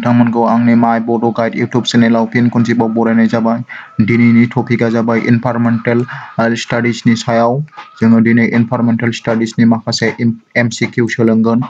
नोंथांमोनखौ आंनि माय बड' गाइड इउटुब चेनेलाव फिन खनसेबाव बरायनाय जाबाय। दिनैनि टपिकआ जाबाय इनभाइरनमेन्टेल स्टाडिजनि सायाव। जोङो दिनै इनभाइरनमेन्टेल स्टाडिजनि माखासे MCQ सोलोंगोन।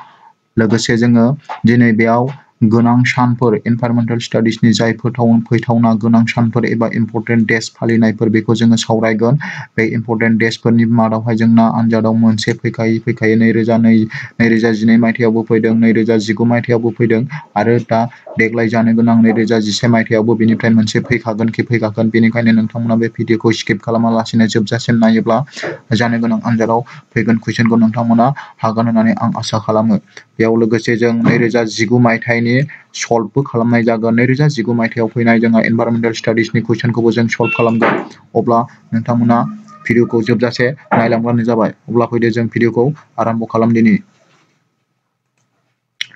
लोगोसे जोङो दिनै बेयाव गोनां सानफोर इनभाइरनमेन्टेल स्टाडिजनि जाय फैथावना गोनां सानफोर एबा इम्परटेन्ट डेज फालिनायफोर बेखौ जोङो सावरायगोन। बे इम्परटेन्ट डेजफोरनि मादावहाय जोंना आनजादाव मोनसे फैखायो 2012 मायथाइयावबो फैदों, 2019 मायथाइयावबो फैदों आरो दा देग्लाय जानो गोनां 2021 मायथाइयावबो बेनिफ्राय मोनसे फैखागोन। बेनिखायनो नोंथांमोना बे भिडिअखौ स्किप खालामालासिनो जोबजासिम नायोब्ला जानो गोनां आनजादाव फैगोन कुइसनखौ नोंथांमोना हागोन होननानै आं आसा खालामो। बेयाव लोगोसे जों 2019 मायथाइनि सल्भबो खालामनाय जागोन। 2019 मायथाइयाव फैनाय जोंहा इनभाइरनमेन्टेल स्टाडिजनि कुइसनखौबो जों सल्भ खालामगोन। अब्ला नोंथांमोना भिडिअखौ जोबजासे नायलांब्लानो जाबाय। अब्ला फैदो जों भिडिअखौ आराम्भ खालामदिनि।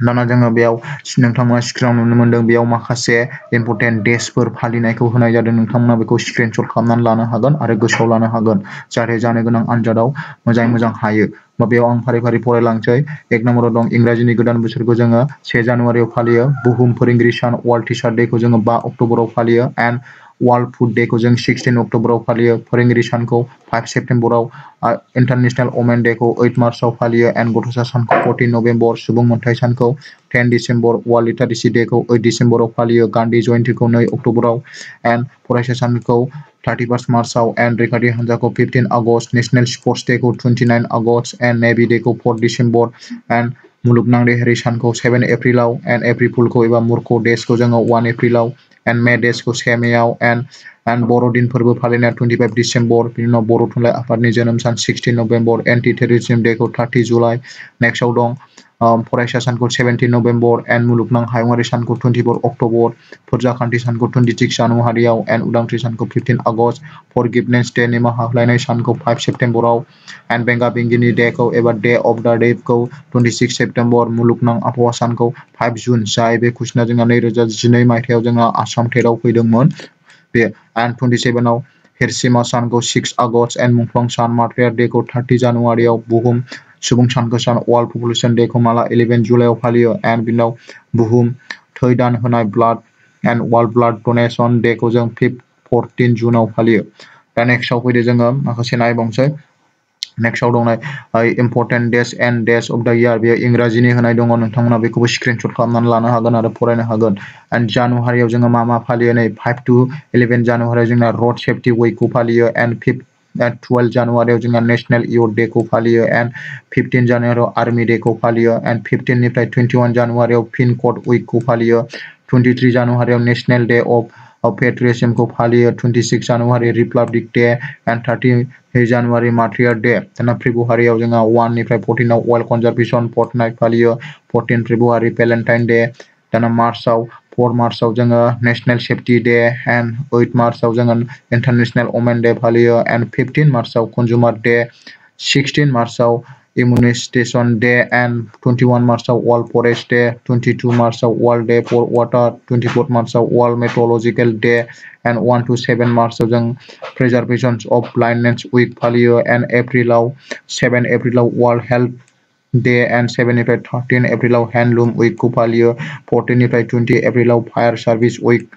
दाना जोङो बेयाव नोंथांमोना स्क्रिनाव नुनो मोनदों बेयाव माखासे इम्परटेन्ट डेजफोर फालिनायखौ होनाय जादों। नोंथांमोना बेखौ स्क्रिनशट खालामनानै लानो हागोन आरो गोसोआव लानो हागोन जाहाथे जानो गोनां आनजादाव मोजाङै मोजां हायो। बेयाव आं फारि फारि फरायलांसै। 1 नम्बराव दं इंराजिनि गोदान बोसोरखौ जोङो 1 जानुवारियाव फालियो। बुहुम फोरोंगिरि सान वर्ल्ड टिचार डेखौ जोङो 5 अक्ट'बराव फालियो एन्ड वर्ल्ड फुड डेखौ जों 16 अक्ट'बराव फालियो। फोरोंगिरि सानखौ 5 सेप्तेम्बराव, इन्टारनेशनेल वमेन डेखौ 8 मार्चआव फालियो एन्ड गथ'सा सानखौ 14 नभेम्बर, सुबुं मोनथाय सानखौ 10 डिसेम्बर, वर्ल्ड लिटारेसि डेखौ 8 डिसेम्बराव फालियो, गान्धी जयन्तीखौ 2 अक्ट'बराव एन्ड फरायसा सानखौ 31 मार्चआव एन्ड रैखाथि हान्जाखौ 15 आगस्ट, नेशनेल स्पर्ट्स डेखौ 29 आगस्ट एन्ड नेभि डेखौ 4 डिसेम्बर एन्ड मुलुगनां देहायारि सानखौ 7 एप्रिलाव एन्ड एप्रिल फुलखौ एबा मुर्ख डेजखौ जोङो 1 एप्रिलाव एन्ड मे डेजखौ 6 मेआव एन्ड बर'दिन फोरबो फालिनाया 25 डिसेम्बर, बिनि उनाव बर' थुनलाइ आफादनि जोनोम सान 16 नभेम्बर, एन्टि टेररिज्म डेखौ 30 जुलाइ, नेक्स्टआव दं फरायसा सानखौ 17 नभेम्बर एन्ड मुलुगनां हायुङारि सानखौ 24 अक्ट'बर, फोरजाखान्थि सानखौ 26 जानुवारियाव एन्ड उदांस्रि सानखौ 15 आगस्ट, फरगिभनेस डे निमाहा होलायनाय सानखौ 5 सेप्तेम्बराव एन्ड बेंगा बेंगिनि डेखौ एबा डे अफ द डेखौ 26 सेप्तेम्बर, मुलुगनां आबहावा सानखौ 5 जुन, जाय बे कुइसना जोंहा 2012 मायथाइयाव जोंहा आसाम टेटआव फैदोंमोन। बे एन्ड 27 आव हिर'शिमा सानखौ 6 आगस्ट एन्ड मुंख्लं सान मार्टियार डेखौ 30 जानुवारियाव, बुहुम सुबुं सानखौ वर्ल्ड पपुलेशन डेखौ माला 11 जुलाइआव फालियो एन्ड बिनि उनाव बुहुम थै दान होनाय blood and world blood donation डेखौ जों 14 जुनाव फालियो। दा नेक्स्टआव फैदो जोङो माखासे नायबावनोसै। नेक्स्टआव दंनाय important days and days of the year बेयो इंराजिनि होनाय दङ। नोंथांमोना बेखौबो स्क्रिनशट खालामनानै लानो हागोन आरो फरायनो हागोन। एन्ड जानुवारियाव जोङो मा फालियो नै 5 to 11 जानुवारियाव जोंना रड सेफ्टि उइकखौ फालियो एन्ड 12 जानुवारियाव जोंहा नेशनेल इयथ डेखौ फालियो एन्ड 15 जानुवारियाव आर्मि डेखौ फालियो एन्ड 15 निफ्राय 21 जानुवारियाव पिन कड उइकखौ फालियो। 23 जानुवारियाव नेशनेल डे अफ पेट्रियटिज्मखौ फालियो। 26 January republic day and 30 January martyrs day. दाना फेब्रुवारियाव जोंहा 1 निफ्राय 14 आव वाइल्ड कनजारभेशन फर्टनाइट फालियो। 14 फेब्रुवारि भेलेन्टाइन डे। दाना मार्चआव 4 मार्चआव जोङो नेशनेल सेफ्टि डे एन्ड 8 मार्चआव जोङो इन्टारनेशनेल वमेन डे फालियो एन्ड 15 मार्चआव कन्ज्युमार डे। 16 मार्चआव इम्युनाइजेशन डे एन्ड 21 मार्चआव वर्ल्ड फरेस्ट डे। 22 मार्चआव वर्ल्ड डे फर वाटार। 24 मार्चआव world meteorological day and 1 to 7 मार्चआव जों प्रिजार्भेशन अफ ब्लाइन्डनेस उइक फालियो एन्ड 7 एप्रिलाव वर्ल्ड हेल्थ डे एन्ड 7 निफ्राय 13 एप्रिलाव हेन्डलुम उइकखौ फालियो। 14 निफ्राय 20 एप्रिलाव फायार सार्भिस उइक।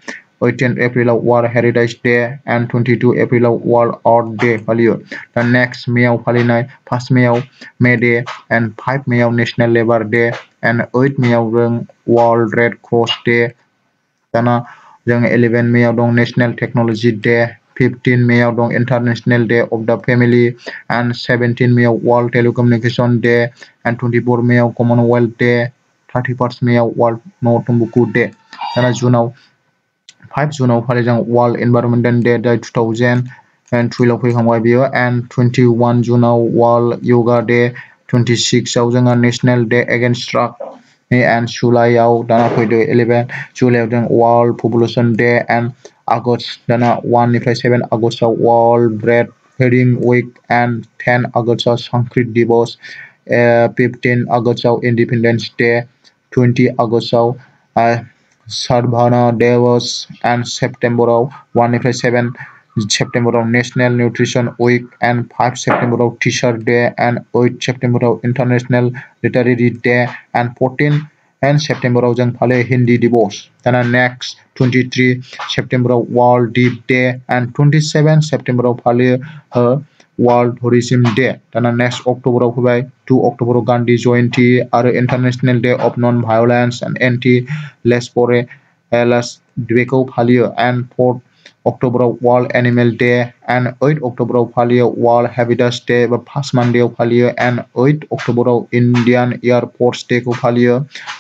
18 एप्रिलाव वर्ल्ड हेरिटेज डे एन्ड 22 एप्रिलाव वर्ल्ड अर्थ डे फालियो। दा नेक्स्ट मेआव फालिनाय 1 मेआव मे डे एन्ड 5 मेआव नेशनेल लेबार डे एन्ड 8 मेआव जों वर्ल्ड रेड क्रस डे। दाना जों 11 मेआव दं नेशनेल टेक्न'लजि डे। 15 मेआव दं international day of the family and 17 मेआव वर्ल्ड टेलिकमिउनिकेशन डे एन्ड 24 मेआव कमनवेल्थ डे। 31 मेआव वर्ल्ड नो टम्बेकु डे। दाना जुनाव 5 जुनाव फालिजां वर्ल्ड इनभाइरनमेन्ट डे जाय 2012 आव फैखांबाय बियो एन्ड 21 जुनाव वर्ल्ड योगा डे। 26 आव जोंहा national day against drug and जुलाइआव दाना फैदो 11 जुलाइआव जों world population day and August दाना 1 निफ्राय 7 आगस्टआव world breastfeeding week and 10 आगस्टआव संस्कृत दिवस। 15 आगस्टआव इन्डिपेन्डेन्स डे। 20 आगस्टआव साधभाना दिवस एन्ड सेप्तेम्बराव 1 निफ्राय 7 सेप्तेम्बराव नेशनेल निउट्रिसन उइक एन्ड 5 सेप्तेम्बराव टिचार डे एन्ड 8 सेप्तेम्बराव international literacy day and 14 and September जों फालियो हिंदी दिवस दाना next 23 September World Deaf Day and 27 September फालियो World Tourism Day दाना next October फैबाय 2 October गांधी जयंती आरो International Day of Non-Violence and Anti-Lesbianism बेखौ फालियो and 4 October World Animal Day and 8 October फालियो World Habitat Day बा 1 Monday फालियो and 8 October Indian Air Force Day को फालियो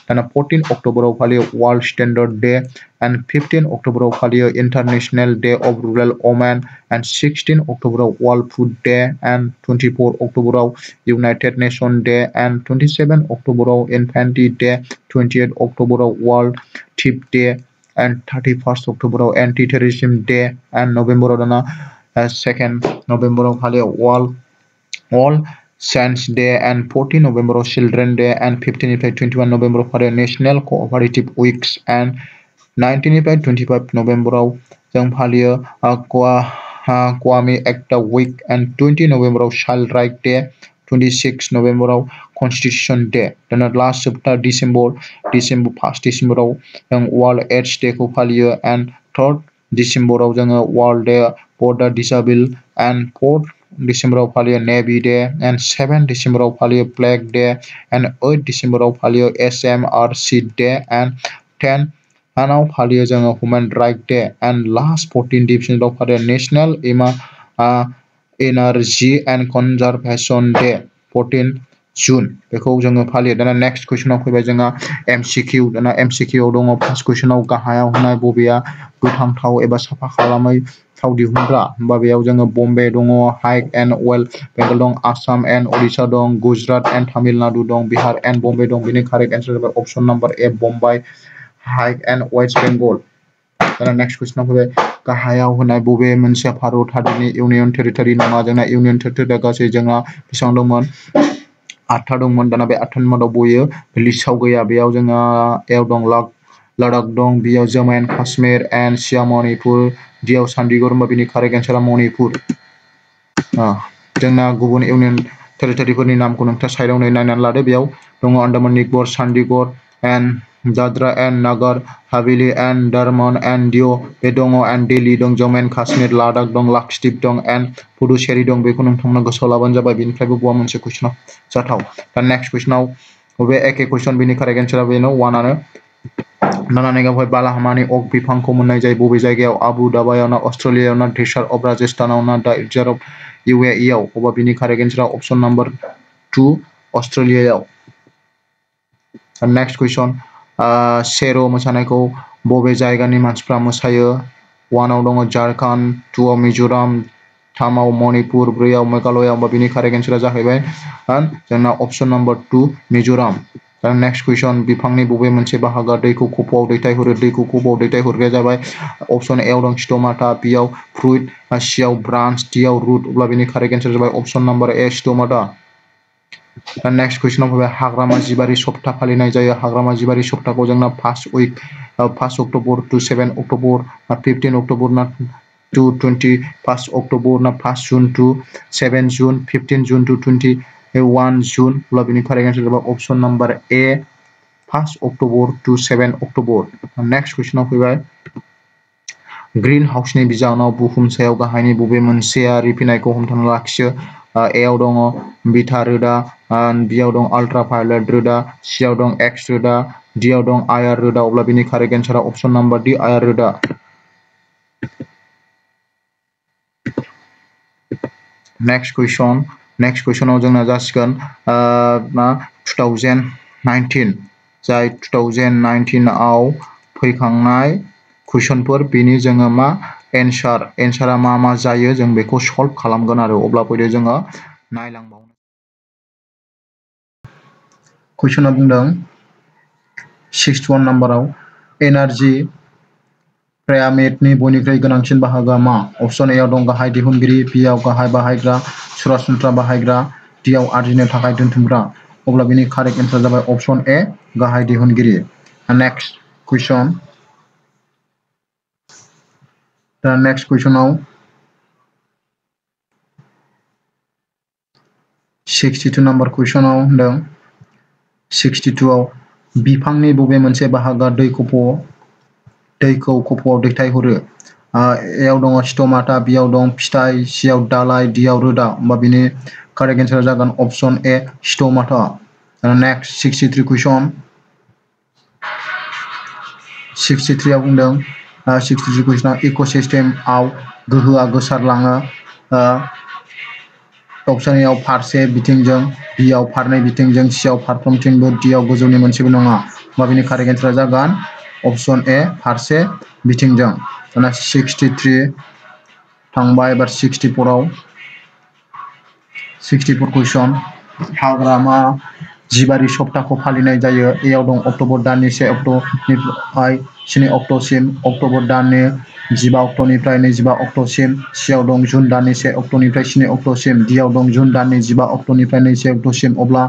दाना 14 October फालियो World Standard Day and 15 October फालियो International Day of Rural Women and 16 October World Food Day and 24 October United Nations Day and 27 October Infant Day 28 October World Thief Day and 31st October Anti-Terrorism Day and November 2nd November फालियो All Saints Day and 14 November Children Day and 15 21 November फालियो National Cooperative Weeks and 19 25 November जों फालियो Kwame Ekta Week and 20 November Child Rights Day 26 November Constitution Day dan last सप्ताह December 1st December जों World AIDS Day को फालियो and 3rd December जोङो World Day for the Disabled and 4th December फालियो Navy Day and 7 December फालियो Flag Day and 8 December फालियो SMRC Day and 10 आनाव फालियो जोङो Human Rights Day and last 14 December फालियो National Energy and Conservation Day 14 June बेखौ जोङो फालियो दाना next questionआव फैबाय जोंहा MCQ दाना MCQ आव दङ first questionआव गाहायाव होनाय बबेया गोथां थाव एबा साफा खालामै थाव दिहुनग्रा होमबा बेयाव जोङो बम्बे दङ हाइक एन्ड वेस्ट बेंगल दं आसाम एन्ड ओडिशा दं गुजरात एन्ड तामिलनाडु दं बिहार एन्ड बम्बे दं बेनि कारेक्ट एन्सार जाबाय option number A Bombay high and west Bengal दाना नेक्स्ट कुइसनाव फैबाय गाहायाव होनाय बबे मोनसे भारत हादरनि इउनियन टेरिटरि नङा जोंना इउनियन टेरिटरिया गासै जोंहा बेसेबां दंमोन 8 दंमोन दाना बे 8 नि मादाव बयो लिस्टआव गैया बेयाव जोंहा एव दं लद्दाख दं बियाव जम्मु एन्ड काश्मीर एन्ड सियाम मणिपुर डियाव चंडीगढ़ होनबा बेनि कारेक्ट एन्सारा मणिपुर जोंना गुबुन इउनियन टेरिटरिफोरनि नामखौ नोंथाङा साइडआव नायनानै लादो बेयाव दङ आन्डामान निकबार चंडीगढ़ एन्ड दादरा एन्ड नागार हावेली एन्ड दारमान एन्ड दिउ बे दङ एन्ड दिल्ली दं जम्मु एन्ड काश्मीर लद्दाख दं लाक्षद्वीप दं एन्ड पुडुचेरी दं बेखौ नोंथांमोना गोसोआव लाबानो जाबाय बेनिफ्रायबो बबेबा मोनसे कुइसनाव जाथाव दा नेक्स्ट कुइसनाव बबे एखे कुइसन बेनि कारेक्ट एन्सारा बेनो 1 आनो दाना नेक्स्टआवहाय बालाहामानि अक बिफांखौ मोननाय जायो बबे जायगायाव आबु दाबायाव ना अस्ट्रेलियायाव ना डेजार्ट अफ राजस्थानाव ना डेजार्ट अफ UAE आव अबा बेनि कारेक्ट एन्सारा अपसन नाम्बार 2 अस्ट्रेलियायाव नेक्स्ट कुइसन शेर' मोसानायखौ बबे जायगानि मानसिफ्रा मोसायो 1 आव दङ झारखन्ड 2 आव मिज'राम 3 आव मणिपुर 4 आव मेघालया होमबा बेनि कारेक्ट एन्सारा जाहैबाय जोंना अपसन नाम्बार 2 मिज'राम दा नेक्स्ट कुइसन बिफांनि बबे मोनसे बाहागोआ दैखौ खफ'आव दैथायहरो दैखौ खफ'आव दैथायहरग्राया जाबाय अपसन ए आव दं स्ट'माटा बि आव फ्रुइट सि आव ब्रान्च डि आव रुट अब्ला बेनि कारेक्ट एन्सार जाबाय अपसन नाम्बार ए स्ट'माटा दा नेक्स्ट कुइसनाव फैबाय हाग्रामा जिबारि सप्ता फालिनाय जायो हाग्रामा जिबारि सप्ताखौ जोंना 1 अक्ट'बर टु 7 अक्ट'बर 15 अक्ट'बर ना टु 21 अक्ट'बर ना 1 जुन टु 7 जुन 15 जुन टु 21 जुन अब्ला बेनि कारेक्ट एन्सार जाबाय अपसन नाम्बार ए 1 अक्ट'बर टु 7 अक्ट'बर नेक्स्ट कुइसनाव फैबाय ग्रीन हाउसनि बिजानुआव बुहुम सायाव गाहायनि बबे मोनसेया रिफिनायखौ हमथाना लाखियो ए आव दङ बिटा रोदा बि आव दं आल्ट्राभायलेट रोदा सि आव दं एक्स रोदा डि आव दं आइआर रोदा अब्ला बेनि कारेक्ट एन्सारा अपसन नाम्बार डि आइआर रोदा नेक्स्ट कुइसनाव जोंना जासिगोन 2019 जाय 2019 आव फैखांनाय कुइसनफोर बेनि जोङो मा एन्सारा मा जायो जों बेखौ सल्भ खालामगोन आरो अब्ला फैदो जोङो नायलांबावनो कुइसना बुंदों 61 नाम्बाराव एनार्जि पिरामिडनि बयनिख्रुइ गोनांसिन बाहागोआ मा अपसन ए आव दं गाहाय दिहुनगिरि बि आव गाहाय बाहायग्रा सरासनस्रा बाहायग्रा डि आव आरजिनो थाखाय दोनथुमग्रा अब्ला बेनि कारेक्ट एन्सार जाबाय अपसन ए गाहाय दिहुनगिरि नेक्स्ट कुइसन दा नेक्स्ट कुइसनाव 62 नाम्बार कुइसनाव होनदों 62 आव बिफांनि बबे मोनसे बाहागोआ दैखौ खफ'आव दैथायहरो? एआव दङ स्टमाटा, बिआव दं फिथाइ, सिआव दालाइ, डिआव रोदा। होमबा बिनि कारेक्ट एन्सारा जागोन अप्शन ए स्टमाटा। नेक्स्ट 63 कुइसन। 63 आव बुंदों 63 कुइसनाव इक'सिस्टेमआव गोहोआ गोसारलाङो। अप्शन एआव फारसे बिथिंजों, बिआव फारनै बिथिंजों, सिआव फारफ्रोमथिंबो, डिआव गोजौनि मोनसेबो नङा। होमबा बिनि कारेक्ट एन्सारा जागोन अप्शन ए फारसे बिथिंजों। दाना 63 थांबाय, एबार 64 आव 64 कुइसन। हाग्रामा जिबारि सप्ताखौ फालिनाय जायो। एआव दं अक्ट'बर दाननि 1 अक्ट'निफ्राय 7 अक्ट'सिम, अक्ट'बर दाननि 15 अक्ट'निफ्राय 25 अक्ट'सिम, सिआव दं जुन दाननि 1 अक्ट'निफ्राय 7 अक्ट'सिम, डिआव दं जुन दाननि 15 अक्ट'निफ्राय 21 अक्ट'सिम। अब्ला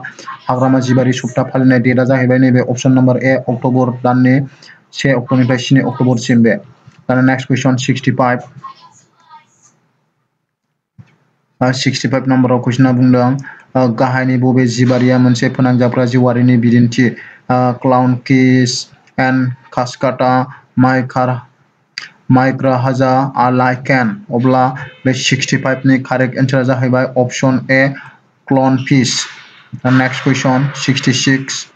हाग्रामा जिबारि सप्ता फालिनाय डेटआ जाहैबाय नैबे अप्शन नम्बर ए अक्ट'बर दाननि 1 अक्ट'निफ्राय 7 अक्ट'बरसिम बे। दाना नेक्स्ट कुइसन 65। 65 नम्बराव कुइसना बुंदों गाहायनि बबे जिबारिया मोनसे फोनांजाबग्रा जिउआरिनि बिदिन्थि? क्लाउनफिश एन्ड कास्काटा, माइक्रोहाजा, लाइकेन। अब्ला बे 65 नि कारेक्ट एन्सारा जाहैबाय option A clownfish. Next question 66।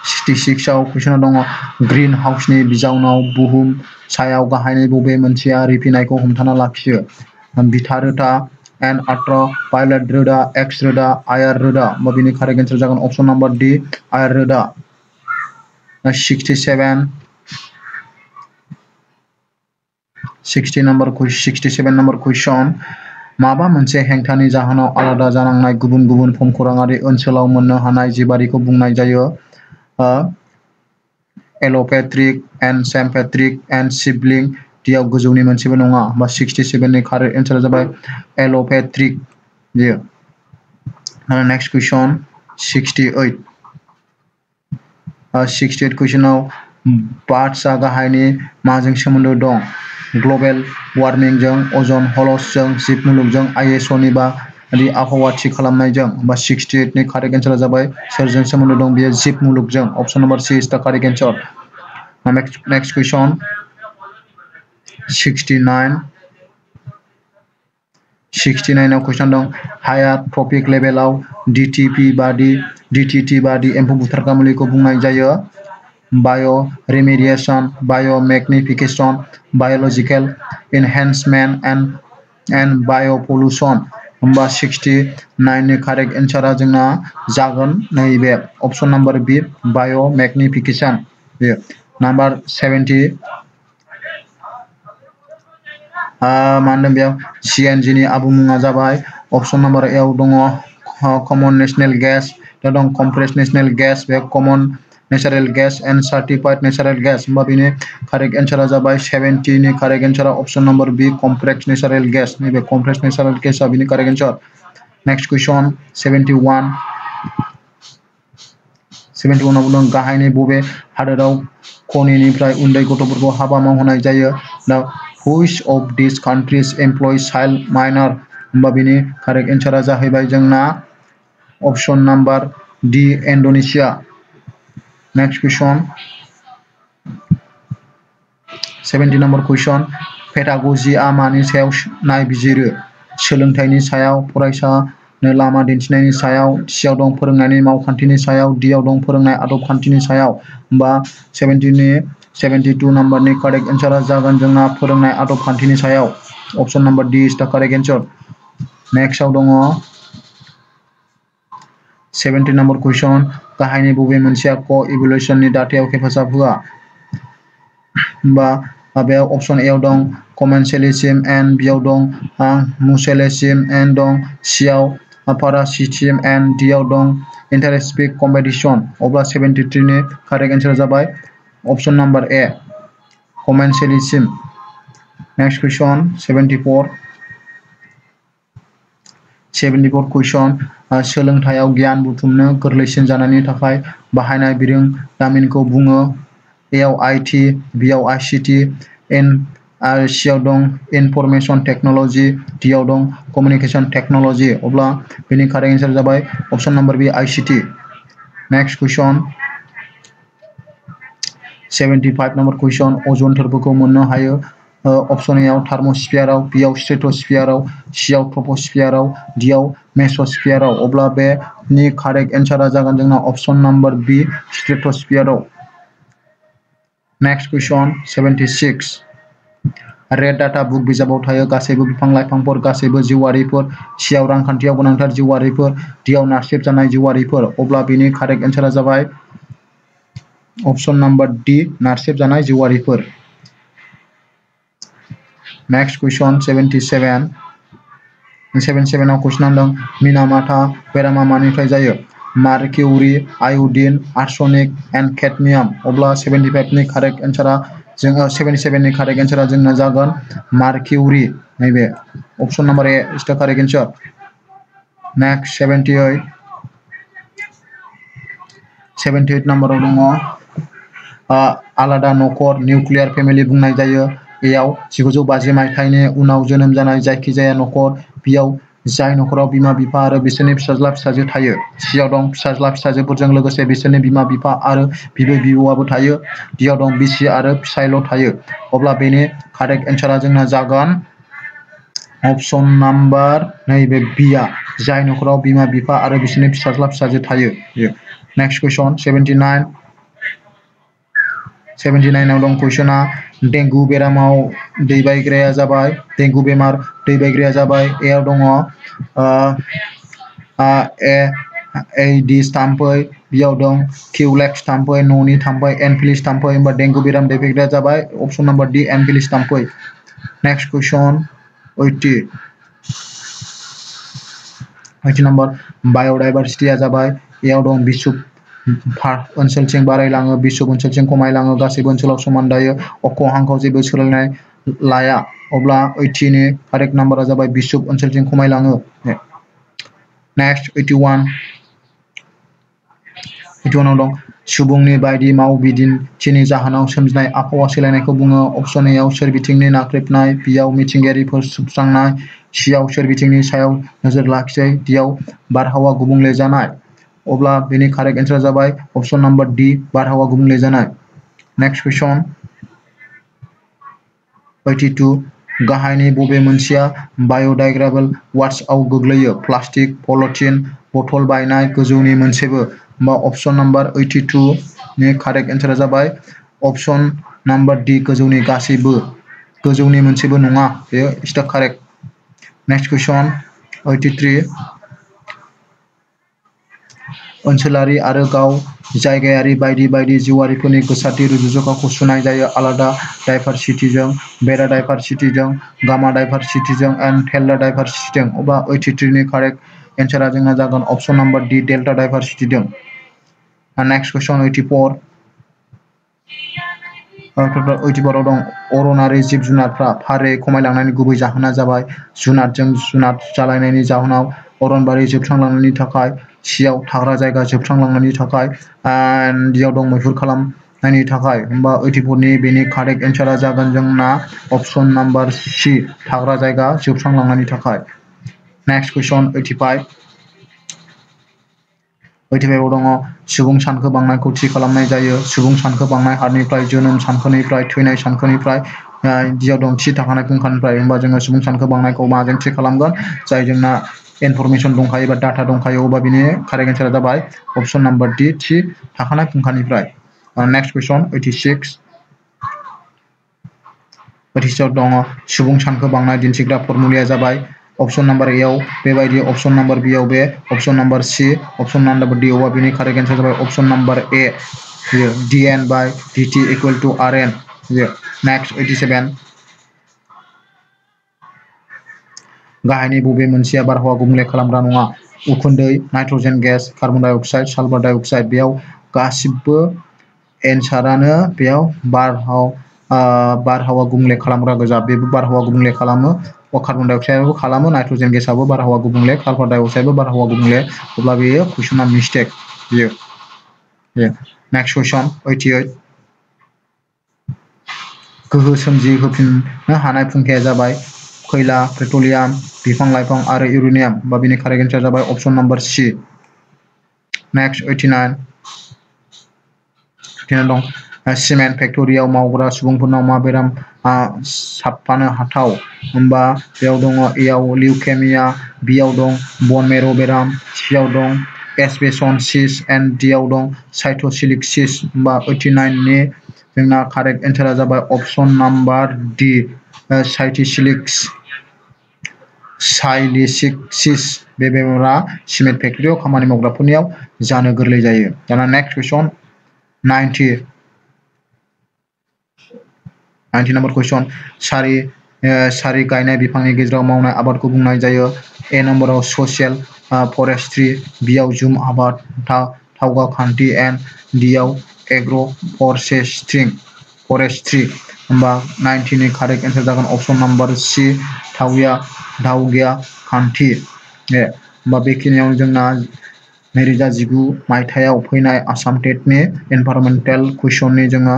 66 आव कुइसना दङ ग्रीन हाउसनि बिजावनाव बुहुम सायाव गाहायनि बबे मोनसेया रिफिनायखौ हमथाना लाखियो? बिथा रोदा, एन आल्ट्रा भायलेट रोदा, एक्स रोदा, आइआर रोदा। होमबा बिनि कारेक्ट एन्सार जागोन अप्शन नम्बर डि आइआर रोदा। 67 नम्बर कुइसन। माबा मोनसे हेंथानि जाहोनाव आलादा जानांनाय गुबुन गुबुन भुमखौराङारि ओनसोलाव मोननो हानाय जिबारिखौ बुंनाय जायो? एल'पेट्रिक, एन्ड सिम्पेट्रिक, एन्ड सिबलिंक, डिआव गोजौनि मोनसेबो नङा। होमबा 67 नि कारेक्ट एन्सारा जाबाय एल'पेट्रिक बेयो। नेक्स्ट कुइसन 68। 68 कुइसनाव बार्ड्सआ गाहायनि माजों सोमोन्दो दं? ग्लबेल वार्मिंजों, अजन ह'ल्सजों, जिब मुलुगजों, आइएसअनि बायदि आबहावा थि खालामनायजों। होमबा 68 नि कारेक्ट एन्सारा जाबाय सोरजों सोमोन्दो दं? बेयो जिब मुलुगजों। अप्शन नम्बर सी इज द कारेक्ट एन्सार। नेक्स्ट कुइसन 69। 69 आव कुइसन दं हायार ट्रपिक लेभेलाव डिटिटि बायदि एम्फौ बुथारग्रा मुलिखौ बुंनाय जायो? बाय'रेमेडिएसन, बाय'मेग्निफिकेसन, बाय'लजिकेल एनहेन्समेन्ट, एन्ड बाय'पल्युसन। होमबा 69 नि कारेक्ट एन्सारा जोंना जागोन नैबे अप्शन नम्बर बी बाय'मेग्निफिकेसन बेयो। नाम्बार 70 मा होनदों बेयाव सिएनजिनि आबुं मुङा जाबाय अप्शन नम्बर ए आव दङ कमन नेचुरेल गेस, बेयाव दं कमप्रेस्ड नेचुरेल गेस, बे common natural gas and certified natural gas. होमबा बिनि कारेक्ट एन्सारा जाबाय 70 नि कारेक्ट एन्सारा option number B compressed natural gas. नैबे कमप्रेस्ड नेचारेल गेसआ बिनि कारेक्ट एन्सार। नेक्स्ट कुइसन 71। 71 आव बुंदों गाहायनि बबे हादोराव खनिनिफ्राय उन्दै गथ'फोरखौ हाबा मावहोनाय जायो? दा which of this countries employ child minor? होमबा बिनि कारेक्ट एन्सारा जाहैबाय जोंना option number D Indonesia. Next question 70 number question. Pedagogy मानि सायाव नायबिजिरो? सोलोंथाइनि सायाव, फरायसानो लामा दिन्थिनायनि सायाव, सिआव दं फोरोंनायनि मावखान्थिनि सायाव, डिआव दं फोरोंनाय आदब खान्थिनि सायाव। होमबा 72 नम्बरनि कारेक्ट एन्सारा जागोन जोंना फोरोंनाय आदब खान्थिनि सायाव। अप्शन नम्बर डी इज द कारेक्ट एन्सार। नेक्स्टआव दङ 70 नम्बर कुइसन। गाहायनि बबे मोनसेया क'-इभल्युसननि दाथायाव हेफाजाब होआ? होमबा बेयाव अप्शन ए आव दं कमेन्सेलिज्म, एन्ड बिआव दं मुचुएलिज्म, एन्ड दं सिआव पारासिटिज्म, एन्ड डिआव दं इन्टारस्पेसिफिक कम्पिटिशन। अब्ला 73 नि कारेक्ट एन्सारा जाबाय अप्शन नम्बर ए कमेन्सेलिज्म। नेक्स्ट कुइसन 74 कुइसन। सोलोंथायाव गियान बुथुमनो गोरलैसिन जानायनि थाखाय बाहायनाय बिरोंदामिनखौ बुङो? एआव आईटी, बिआव आईसीटी, सिआव दं इनफरमेशन टेक्न'लजि, डिआव दं कमिउनिकेशन टेक्न'लजि। अब्ला बेनि कारेक्ट एन्सार जाबाय अप्शन नम्बर बी ICT. Next question 75 number question अजन थोरफोरखौ मोननो हायो ऑप्शन ए आव थार्मोस्फियाराव बी आव स्ट्रेटोस्फियाराव सी आव ट्रपोस्फियाराव डी आव मेसोस्फियाराव अब्ला बे नि करेक्ट आंसरा जागोन जोंना ऑप्शन नंबर बी स्ट्रेटोस्फियाराव next question 76 red data book बिजाबाव थायो गासैबो बिफां लाइफांफोर गासैबो जिउआरिफोर सी आव रांखान्थियाव गोनांथार जिउआरिफोर डी आव नारसेबजानाय जिउआरिफोर अब्ला बेनि करेक्ट आंसरा जाबाय ऑप्शन नंबर डी नारसेबजानाय जिउआरिफोर नेक्स्ट क्वेश्चन 77 आव क्वेश्चन दं मिनामाथा बेरामा मानिफ्राय जायो mercury iodine arsenic and cadmium अब्ला 75 नि करेक्ट आंसरा जोङो 77 नि करेक्ट आंसरा जोंना जागोन मार्क्यूरी नैबे ऑप्शन नंबर ए इज द करेक्ट आंसर नेक्स्ट 78 नम्बराव दङ आलादा नखर निउक्लियार फेमिलि बुंनाय जायो एआव 1950 मायथाइनि उनाव जोनोम जानाय जायखिजाया नखर बियाव जाय नखराव बिमा बिफा आरो बिसोरनि फिसाज्ला फिसाजो थायो सीआव दं फिसाज्ला फिसाजोफोरजों लोगोसे बिसोरनि बिमा बिफा आरो बिबै बिबौआबो थायो डीआव दं बिसि आरो फिसायल' थायो अब्ला बेनि करेक्ट आंसरा जोंना जागोन ऑप्शन नंबर नैबे बी आ जाय नखराव बिमा बिफा आरो बिसोरनि फिसाज्ला फिसाजो थायो नेक्स्ट क्वेश्चन 79 आव दं क्वेश्चना डेंगु बेरामाव दैबायग्राया जाबाय डेंगु बेमार दैबायग्राया जाबाय ए आव दङ एडिस थाम्फै बी आव दं किउलेक्स थाम्फै न'नि थाम्फै एनफिलिस थाम्फै होमबा डेंगु बेराम दैबायग्राया जाबाय ऑप्शन नंबर डी एनफिलिस थाम्फै नेक्स्ट क्वेश्चन 80 नंबर बायोडाइभार्सिटिया जाबाय ए आव दं बिसुब ओनसोलथिं बारायलाङो बिसुब ओनसोलथिं खमायलाङो गासैबो ओनसोलाव समान दायो अख' हांखोआव जेबो सोलायनाय लाया अब्ला 80 नि करेक्ट नाम्बारा जाबाय बिसुब ओनसोलथिं खमायलाङो नेक्स्ट 81 आव दं सुबुंनि बायदि मावबिदिन्थिनि जाहोनाव सोमजिनाय आबहावा सोलायनायखौ बुङो ऑप्शन ए आव सोरबिथिंनि नाख्रेबनाय बी आव मिथिंगायारि फोजोबस्रांनाय सी आव सोरबिथिंनि सायाव नोजोर लाखियै डी आव बारहावा गुबुंले जानाय अब्ला बेनि करेक्ट आंसरा जाबाय ऑप्शन नंबर डी बारहावा गुबुंले जानाय नेक्स्ट क्वेश्चन 82 गाहायनि बबे मोनसेया बायोडिग्रेडेबल वास्टआव गोग्लैयो प्लास्टिक पलिथिन बथल बायनाय गोजौनि मोनसेबो होमबा ऑप्शन नंबर 82 नि करेक्ट आंसरा जाबाय ऑप्शन नंबर डी गोजौनि गासैबो गोजौनि मोनसेबो नङा बेयो इज द करेक्ट नेक्स्ट क्वेश्चन 83 ओनसोलारि आरो गाव जायगायारि बायदि बायदि जिउआरिफोरनि गोसारथि रुजुजखाखौ सुनाय जायो आलादा डाइभारसिटिजों बेरा डाइभारसिटिजों गामा डाइभारसिटिजों एंड डेल्टा डाइभारसिटिजों अब्ला 83 नि करेक्ट आंसरा जोंना जागोन ऑप्शन नंबर डी डेल्टा डाइभारसिटिजों नेक्स्ट क्वेश्चन 84 आव दं अरनारि जिब जुनारफ्रा फारियै खमायलांनायनि गुबै जाहोना जाबाय जुनारजों जुनार जालायनायनि जाहोनाव अरनबारि जोबस्रांलांनायनि थाखाय सीआव थाग्रा जायगा जोबस्रांलांनायनि थाखाय एंड डीआव दं मैहुर खालामनायनि थाखाय होमबा 84 नि बेनि करेक्ट आंसरा जागोन जोंना ऑप्शन नंबर सी थाग्रा जायगा जोबस्रांलांनायनि थाखाय नेक्स्ट क्वेश्चन 85 आव दङ सुबुं सानखो बांनायखौ थि खालामनाय जायो सुबुं सानखो बांनाय हारनिफ्राय जोनोम सानखोनिफ्राय थैनाय सानखोनिफ्राय डीआव दं थि थाखानाय फुंखानिफ्राय होमबा जोङो सुबुं सानखो बांनायखौ माजों थि खालामगोन जाय जोंना इनफरमेशन दंखायो बा डाटा दंखायो अब्ला बिनि करेक्ट आंसरा जाबाय ऑप्शन नंबर डी थि थाखानाय फुंखानिफ्राय नेक्स्ट क्वेश्चन 86 आव दङ सुबुं सानखो बांनाय दिन्थिग्रा फर्मुलाया जाबाय ऑप्शन नंबर ए आव बेबायदि ऑप्शन नंबर बी आव बे option number C option number D अब्ला बिनि करेक्ट आंसरा जाबाय option number A dn by dt equal to rn next 87 गाहायनि बबे मोनसेया बारहावा गुबुंले खालामग्रा नङा उखुन्दै nitrogen gas carbon dioxide sulphur dioxide बेयाव गासिबो एन्सारानो बेयाव बारहावा गुबुंले खालामग्रा गोजा बेबो बारहावा गुबुंले खालामो कार्बन डाइ अक्साइडबो खालामो नाइट्रजेन गेसआबो बारहावा गुबुंले साल्फार डाइ अक्साइडबो बारहावा गुबुंले अब्ला बेयो कुइसना मिस्टेक बेयो नेक्स्ट क्वेश्चन 88 गोहो सोमजिहोफिननो हानाय फुंखाया जाबाय खैला पेट्रलियाम बिफां लाइफां आरो इउरेनियाम बा बेनि करेक्ट आंसरा जाबाय ऑप्शन नंबर सी नेक्स्ट 89 दं सिमेन्ट फेक्टरियाव मावग्रा सुबुंफोरनाव मा बेराम साबफानो हाथाव होमबा बेयाव दङ एआव लिउकेमिया, बियाव दं बन मेरो बेराम, सियाव दं एसबेसनसिस एन्ड डियाव दं साइटोसिलिक्सिस होमबा 89 नि जोंना कारेक्ट एन्सारा जाबाय अपसन नाम्बार डि साइलिसिक्सिस बे बेमारा सिमेन्ट फेक्टरियाव खामानि मावग्राफोरनियाव जानो गोरलै जायो। दाना नेक्स्ट कुइसन 90 नम्बर कुइसन सारि गायनाय बिफांनि गेजेराव मावनाय आबादखौ बुंनाय जायो। ए नम्बराव ससियेल फरेस्ट्रि, बियाव जुम आबाद, थावगाखान्थि एन्ड डियाव एग्र' फरेस्ट्रि होमबा 90 नि कारेक्ट एन्सार जागोन अपसन नाम्बार सि दावगिया खान्थि। होमबा बेखिनियाव जोंना 2019 मायथाइयाव फैनाय आसाम टेटनि एनभाइरनमेन्टेल कुइसननि जोङो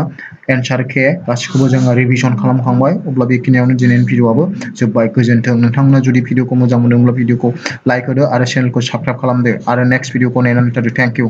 एन्सार के गासिखौबो जोङो रिभिजन खालामखांबाय। अब्ला बेखिनियावनो दिनैनि भिडिअ'आबो जोब्बाय। गोजोन्थों। नोंथांमोना जुदि भिडिअ'खौ मोजां मोनदोंब्ला भिडिअ'खौ लाइक होदो आरो चेनेलखौ साबस्क्राइब खालामदो आरो नेक्स्ट भिडिअ'खौ नेनानै थादो। Thank you.